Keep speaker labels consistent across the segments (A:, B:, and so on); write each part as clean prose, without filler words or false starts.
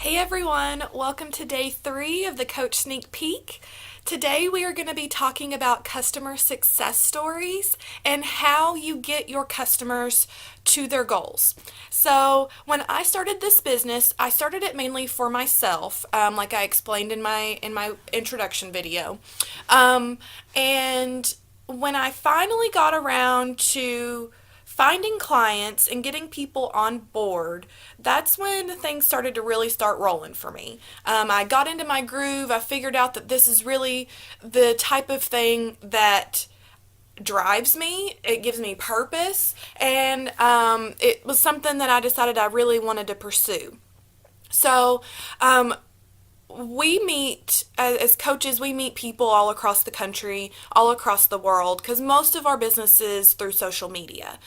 A: Hey everyone, welcome to day 3 of the Coach Sneak Peek. Today we are going to be talking about customer success stories and how you get your customers to their goals. So, when I started this business, I started it mainly for myself, like I explained in my introduction video. And when I finally got around to finding clients and getting people on board, that's when things started to really start rolling for me. I got into my groove. I figured out that this is really the type of thing that drives me. It gives me purpose, and it was something that I decided I really wanted to pursue. So, we meet as coaches, we meet people all across the country, all across the world, because most of our business is through social media.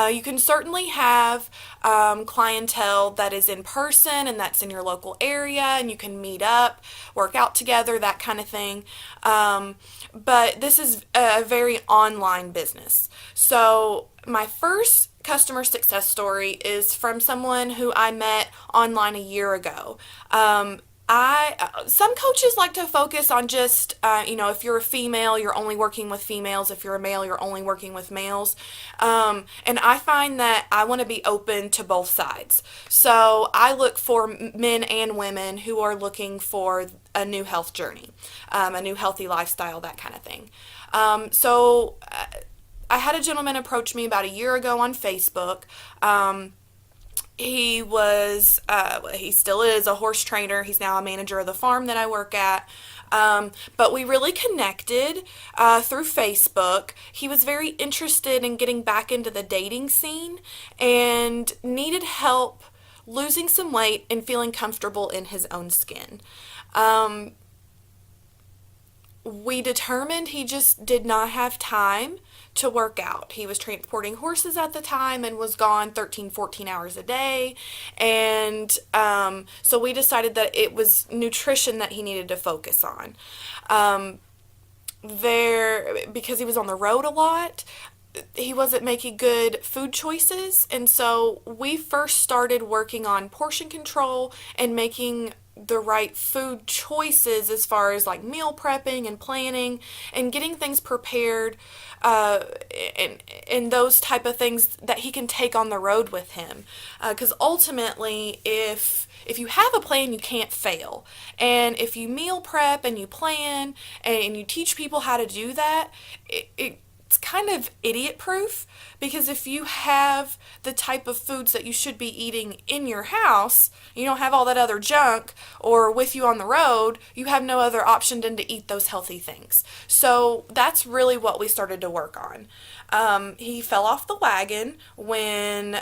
A: You can certainly have clientele that is in person and that's in your local area, and you can meet up, work out together, that kind of thing. But this is a very online business. So my first customer success story is from someone who I met online a year ago. Some coaches like to focus on just if you're a female, you're only working with females. If you're a male, you're only working with males. And I find that I want to be open to both sides. So I look for men and women who are looking for a new health journey, a new healthy lifestyle, that kind of thing. I had a gentleman approach me about a year ago on Facebook. He still is a horse trainer. He's now a manager of the farm that I work at. But we really connected through Facebook. He was very interested in getting back into the dating scene and needed help losing some weight and feeling comfortable in his own skin. We determined he just did not have time to work out. He was transporting horses at the time and was gone 13, 14 hours a day. And so we decided that it was nutrition that he needed to focus on. Because he was on the road a lot, he wasn't making good food choices. And so we first started working on portion control and making the right food choices as far as like meal prepping and planning and getting things prepared, and those type of things that he can take on the road with him, because ultimately if you have a plan, you can't fail. And if you meal prep and you plan and you teach people how to do that, it's kind of idiot proof, because if you have the type of foods that you should be eating in your house, you don't have all that other junk or with you on the road, you have no other option than to eat those healthy things. So that's really what we started to work on. He fell off the wagon when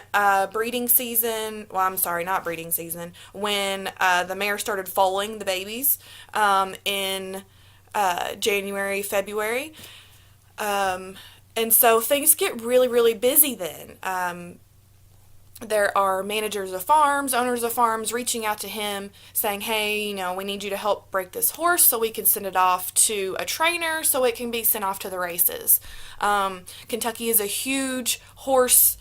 A: breeding season, well, I'm sorry, not breeding season, when the mare started foaling the babies in January, February. And so things get really, really busy then. There are managers of farms, owners of farms reaching out to him saying, hey, we need you to help break this horse so we can send it off to a trainer so it can be sent off to the races. Kentucky is a huge horse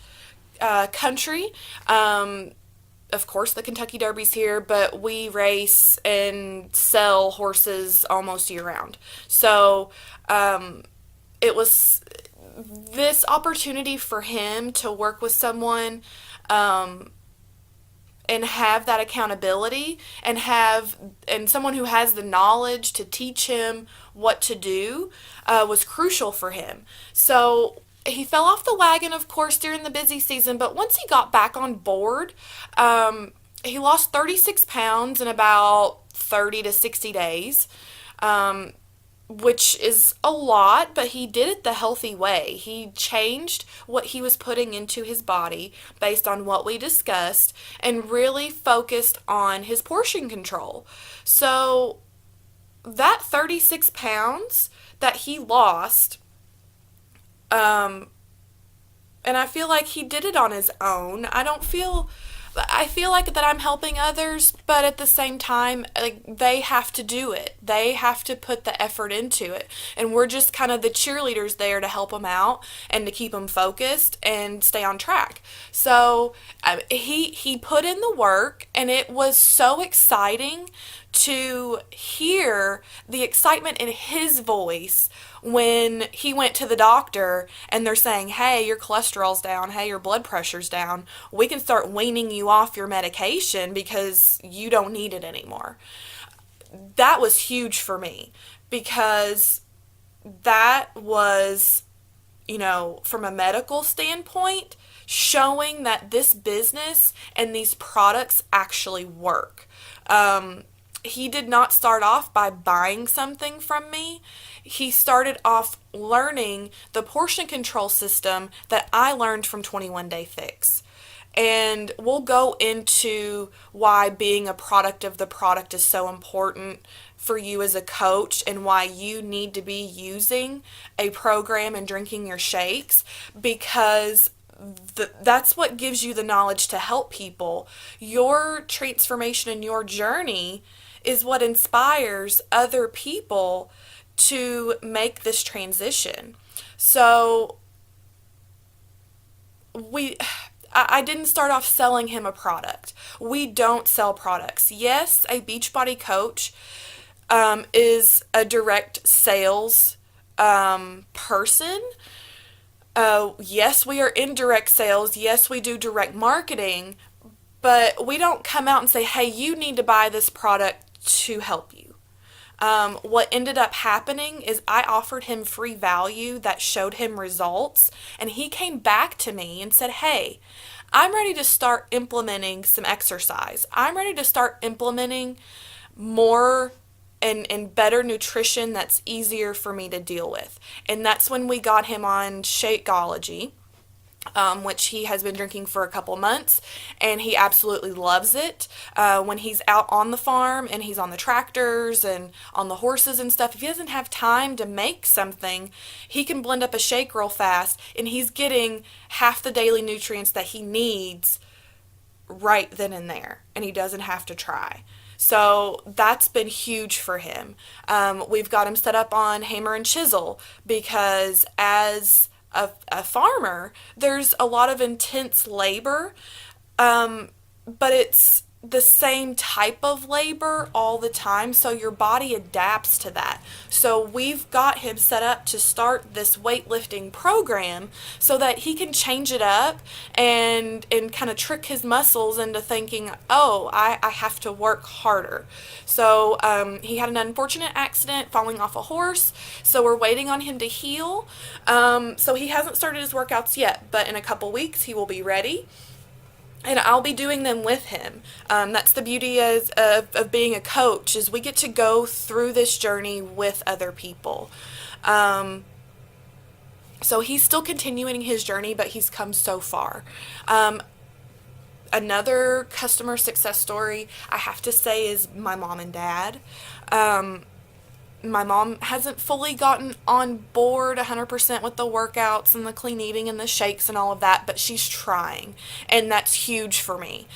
A: country. Of course, the Kentucky Derby's here, but we race and sell horses almost year round. So, it was this opportunity for him to work with someone, and have that accountability and someone who has the knowledge to teach him what to do, was crucial for him. So he fell off the wagon, of course, during the busy season, but once he got back on board, he lost 36 pounds in about 30 to 60 days. Which is a lot, but he did it the healthy way. He changed what he was putting into his body based on what we discussed and really focused on his portion control. So that 36 pounds that he lost, and I feel like he did it on his own. I don't feel I feel like that I'm helping others, but at the same time, like, they have to do it. They have to put the effort into it. And we're just kind of the cheerleaders there to help them out and to keep them focused and stay on track. So he put in the work, and it was so exciting to hear the excitement in his voice when he went to the doctor and they're saying, hey, your cholesterol's down, hey, your blood pressure's down, we can start weaning you off your medication because you don't need it anymore. That was huge for me because that was, from a medical standpoint, showing that this business and these products actually work. He did not start off by buying something from me. He started off learning the portion control system that I learned from 21 Day Fix. And we'll go into why being a product of the product is so important for you as a coach and why you need to be using a program and drinking your shakes, because that's what gives you the knowledge to help people. Your transformation and your journey is what inspires other people to make this transition. So I didn't start off selling him a product. We don't sell products. Yes, a Beachbody coach is a direct sales person. Yes, we are in direct sales. Yes, we do direct marketing, but we don't come out and say, hey, you need to buy this product to help you. What ended up happening is I offered him free value that showed him results, and he came back to me and said, hey, I'm ready to start implementing some exercise. I'm ready to start implementing more and better nutrition that's easier for me to deal with. And that's when we got him on Shakeology, which he has been drinking for a couple months, and he absolutely loves it. When he's out on the farm and he's on the tractors and on the horses and stuff, if he doesn't have time to make something, he can blend up a shake real fast, and he's getting half the daily nutrients that he needs right then and there, and he doesn't have to try. So that's been huge for him. We've got him set up on hammer and chisel because as a farmer, there's a lot of intense labor, but it's the same type of labor all the time, so your body adapts to that. So we've got him set up to start this weightlifting program so that he can change it up and kind of trick his muscles into thinking, oh, I have to work harder. So he had an unfortunate accident falling off a horse, so we're waiting on him to heal. So he hasn't started his workouts yet, but in a couple weeks he will be ready. And I'll be doing them with him. That's the beauty of being a coach, is we get to go through this journey with other people. So he's still continuing his journey, but he's come so far. Another customer success story I have to say is my mom and dad. My mom hasn't fully gotten on board 100% with the workouts and the clean eating and the shakes and all of that, but she's trying, and that's huge for me.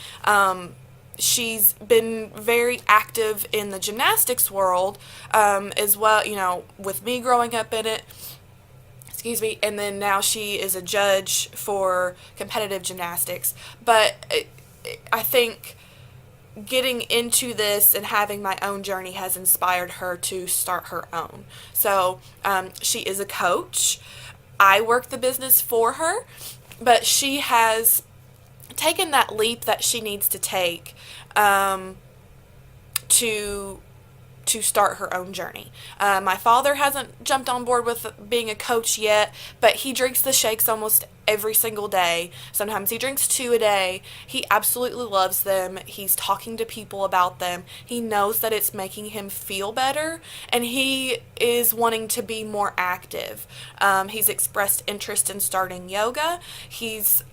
A: She's been very active in the gymnastics world as well, with me growing up in it. Excuse me. And then now she is a judge for competitive gymnastics. But I think getting into this and having my own journey has inspired her to start her own. So she is a coach. I work the business for her, but she has taken that leap that she needs to take to start her own journey. My father hasn't jumped on board with being a coach yet, but he drinks the shakes almost every single day. Sometimes he drinks 2 a day. He absolutely loves them. He's talking to people about them. He knows that it's making him feel better, and he is wanting to be more active. He's expressed interest in starting yoga.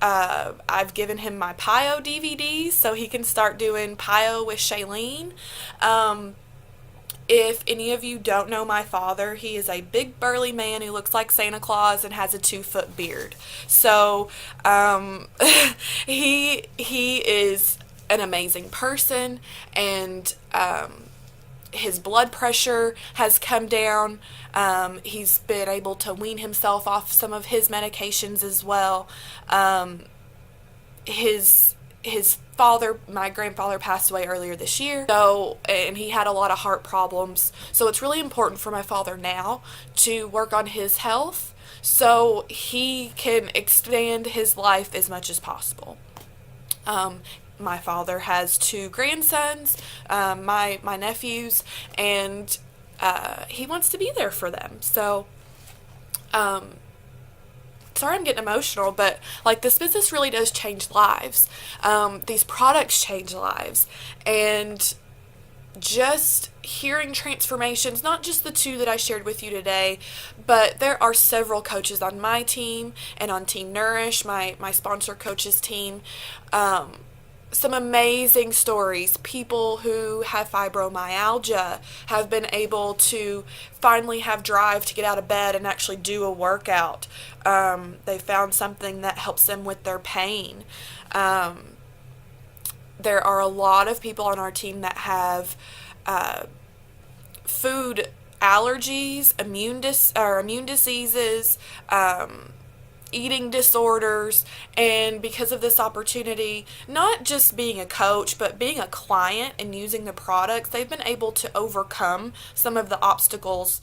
A: I've given him my PiYo DVDs so he can start doing PiYo with Shailene. If any of you don't know my father, he is a big burly man who looks like Santa Claus and has a 2-foot beard. So he is an amazing person, and his blood pressure has come down. He's been able to wean himself off some of his medications as well. His father, my grandfather, passed away earlier this year, so, and he had a lot of heart problems, so it's really important for my father now to work on his health so he can expand his life as much as possible. My father has two grandsons, my nephews, and he wants to be there for them. So, sorry I'm getting emotional, but like this business really does change lives. These products change lives, and just hearing transformations, not just the two that I shared with you today, but there are several coaches on my team and on Team Nourish, my sponsor coaches team. Some amazing stories. People who have fibromyalgia have been able to finally have drive to get out of bed and actually do a workout. They found something that helps them with their pain. There are a lot of people on our team that have food allergies, immune diseases, eating disorders, and because of this opportunity, not just being a coach, but being a client and using the products, they've been able to overcome some of the obstacles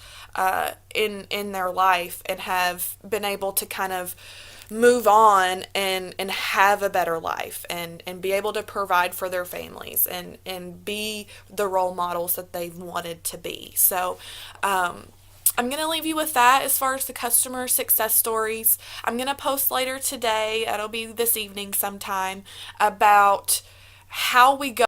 A: in their life and have been able to kind of move on and have a better life and be able to provide for their families and be the role models that they've wanted to be. So, I'm going to leave you with that as far as the customer success stories. I'm going to post later today, it'll be this evening sometime, about how we go